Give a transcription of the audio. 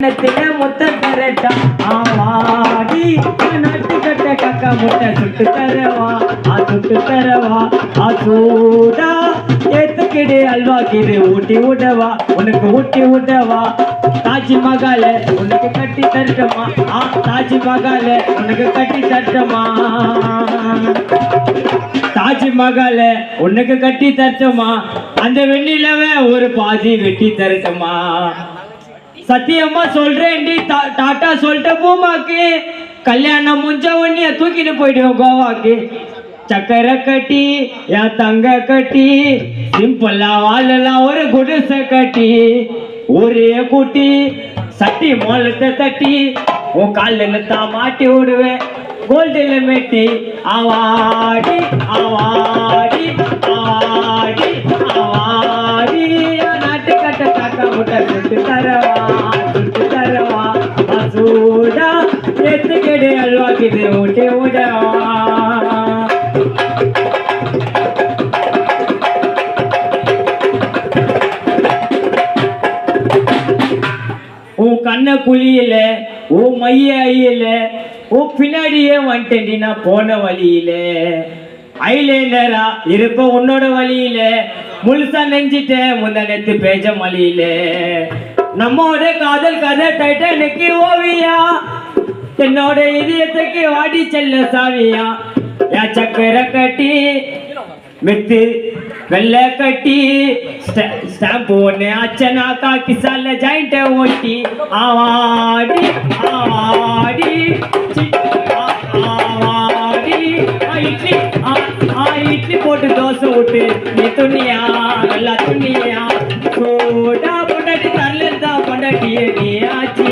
முத்தம் தரட்டா ஆவாடி நாட்டு கட்ட கக்கா முட்டை சுட்டு தரவா சுட்டு தரவா சூடா ஏத்துக்கிடு அல்வா கிடு ஊட்டி விடவா உனக்கு ஊட்டி விடவா தாஜ்மஹால உனக்கு கட்டி தரட்டுமா தாஜ்மஹால உனக்கு கட்டி தரட்டுமா தாஜ்மஹால உனக்கு கட்டி தரட்டுமா அந்த வெண்ணிலவே ஒரு பாதி வெட்டி தரட்டுமா சத்தியமா சொல்றேன் டாட்டா சொல்லிட்ட பூமாக்கு கல்யாணம் முடிஞ்ச உடனே தூக்கிட்டு போயிடுவோம் கோவாக்கு சக்கரை கட்டி என் தங்க கட்டி சிம்பிளா வாழலாம் ஒரு குடிசை கட்டி ஒரே கூட்டி சட்டி மோலத்தை தட்டி உன் காலில் தான் மாட்டி விடுவேன் கோல்டில் மெட்டி ஆவாடி ஆவாடி ஆவாடி ஆவாடி நாட்டு கட்ட காக்கா முட்டை சுட்டு தரவா சூடா எத்துக்கிடு அல்வா கிது ஊட்டி விடவா உன் கண்ண குழியில உன் மைய ஐயில உன் பின்னாடியே வந்துட்டேன்டி நான் போன வழியில ஐலேண்டரா இருப்ப உன்னோட வழியில முழுசா நெஞ்சிட்டேன் முந்தனத்து பேஜ மொழியில நம்மோட காதல் கதை டைட்டானிக்கு ஓவியா என்னோட இதயத்துக்கு வாடி செல்ல சாவியா யா சக்கரை கட்டி மெத்து வெள்ளை கட்டி ஸ்டாம்பு ஒன்று அச்சனா காக்கி சால ஜாயிண்ட ஓட்டி ஆவாடி ஆவாடி ஆவாடி இட்லி போட்டு தோசை விட்டு நீ துணியா நல்லா துணியா சோடா பொண்டாட்டி தரலா பொண்டாட்டியே